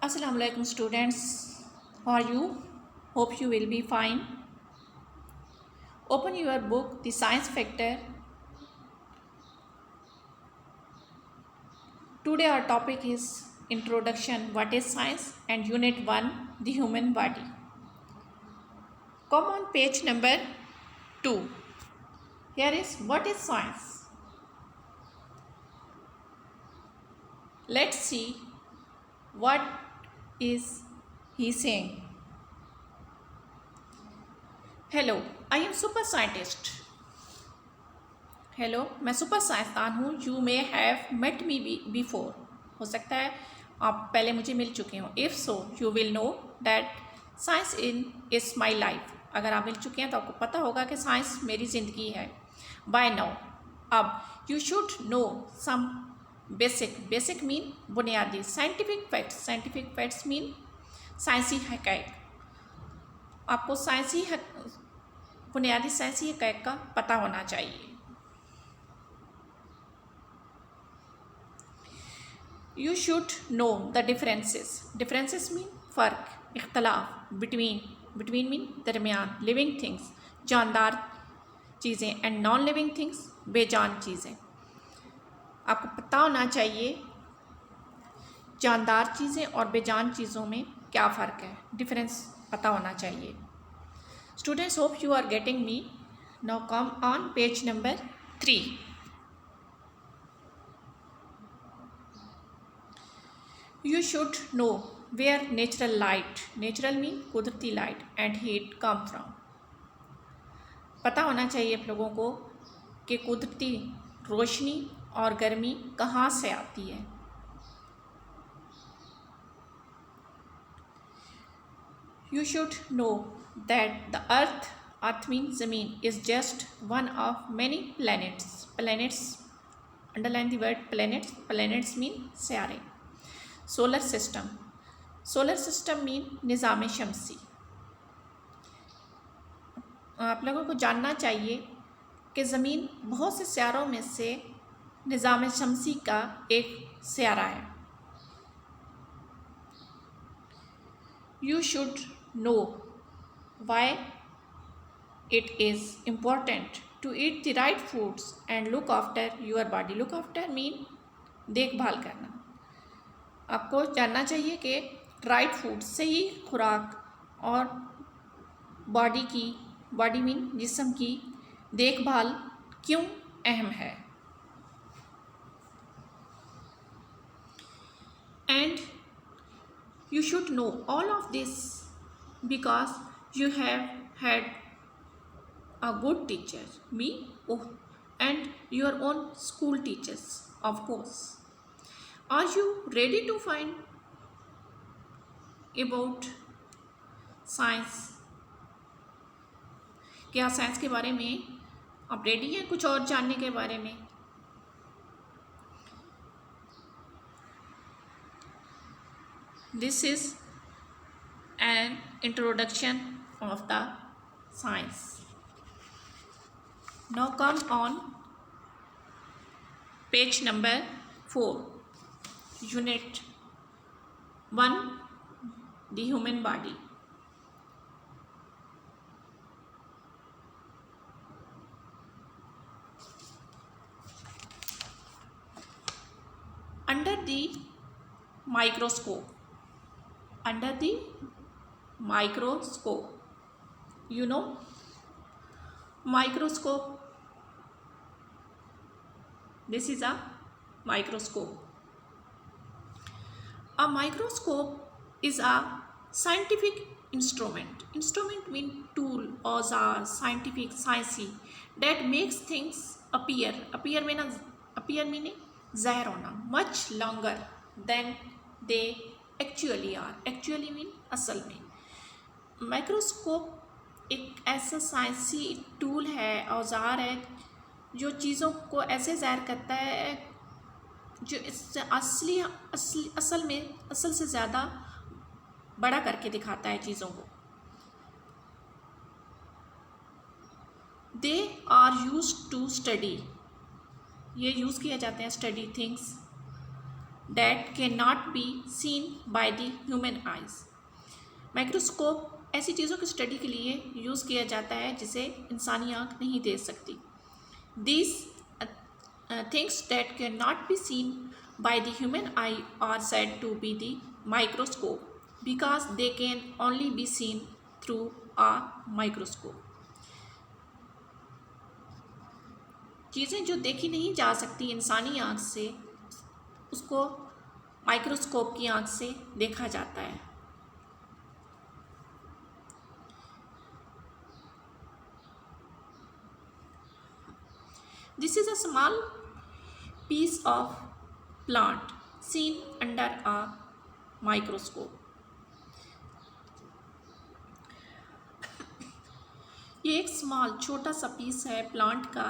Assalamu alaikum students. How are you? Hope you will be fine. Open your book The Science Factor. Today our topic is Introduction, what is science, and Unit 1, the human body. Come on page number 2. Here is what is science. Let's see what is he saying. Hello, I am super scientist. Hello, मैं super साइंसदान हूँ. You may have met me before. हो सकता है आप पहले मुझे मिल चुके हों. If so you will know that science is my life. अगर आप मिल चुके हैं तो आपको पता होगा कि साइंस मेरी ज़िंदगी है. बाय नाउ, अब you should know some basic mean बुनियादी. साइंटिफिक फैक्ट्स मीन साइंसी हक़ाइक़. आपको बुनियादी साइंसी हक़ाइक़ का पता होना चाहिए. You should know the differences. Differences mean फ़र्क, इख्तलाफ. Between mean दरमियान. Living things, जानदार चीज़ें, and non living things, बेजान चीज़ें. आपको पता होना चाहिए जानदार चीज़ें और बेजान चीज़ों में क्या फ़र्क है. डिफरेंस पता होना चाहिए. Students, hope you are getting me. Now come on page number 3. You should know where natural mean कुदरती light and heat come from. पता होना चाहिए आप लोगों को कि कुदरती रोशनी और गर्मी कहाँ से आती है. You should know that the earth means ज़मीन, is just one of many planets. Underline the word planets mean सियारे. सोलर सिस्टम मीन निज़ाम शमसी. आप लोगों को जानना चाहिए कि ज़मीन बहुत से सियारों में से निज़ाम शमसी का एक सियारा है. You should know why it is important to eat the right foods and look after your body. Look after mean देखभाल करना. आपको जानना चाहिए कि राइट फूड, सही खुराक और बॉडी मीन जिस्म की देखभाल क्यों अहम है. And you should know all of this because you have had a good teacher me and your own school teachers of course. Are you ready to find about science? क्या science के बारे में आप रेडी हैं कुछ और जानने के बारे में? This is an introduction of the science. Now come on page number 4. Unit 1, the human body. Under the microscope, you know, microscope, this is a microscope. A microscope is a scientific instrument. Instrument mean tool, औजार, scientific, sciencey, that makes things appear meaning ज़ाहिर होना, much longer than they actually are. Actually mean असल में. Microscope एक ऐसा साइंसी tool है, औजार है जो चीज़ों को ऐसे ज़ाहिर करता है जो इससे असल से ज़्यादा बड़ा करके दिखाता है चीज़ों को. They are used to study. ये यूज़ किए जाते हैं study things that cannot be seen by the human eyes. Microscope ऐसी चीज़ों की स्टडी के लिए यूज़ किया जाता है जिसे इंसानी आँख नहीं देख सकती. These things that cannot be seen by the human eye are said to be the microscope because they can only be seen through a microscope. चीज़ें जो देखी नहीं जा सकती इंसानी आँख से उसको माइक्रोस्कोप की आँख से देखा जाता है. This is a small piece of plant seen under a microscope. ये एक स्मॉल छोटा सा पीस है प्लांट का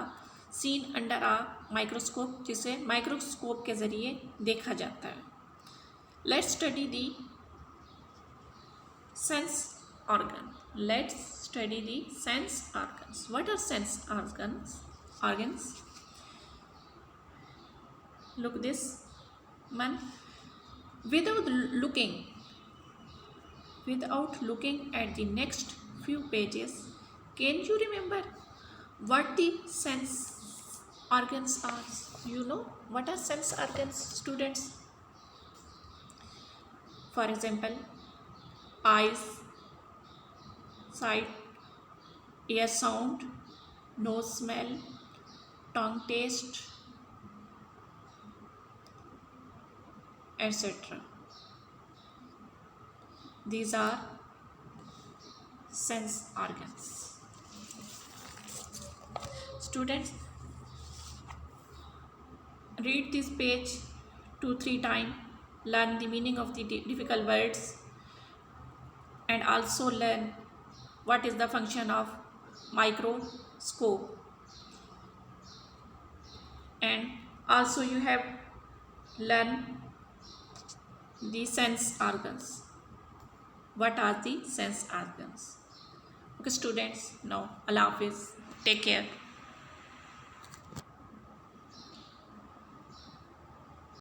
सीन अंडर आ माइक्रोस्कोप जिसे माइक्रोस्कोप के ज़रिए देखा जाता है. Let's study the sense organ. Let's study the sense organs. What are sense organs? Look this man. Without looking at the next few pages, can you remember what the sense organs are? You know what are sense organs, students? For example, eyes, sight, ear sound, nose smell, tongue taste, etc. These are sense organs. Students, read this page 2-3 times, learn the meaning of the difficult words, and also learn what is the function of microscope. And also you have learned the sense organs. What are the sense organs? Okay students, now Allah Hafiz, take care.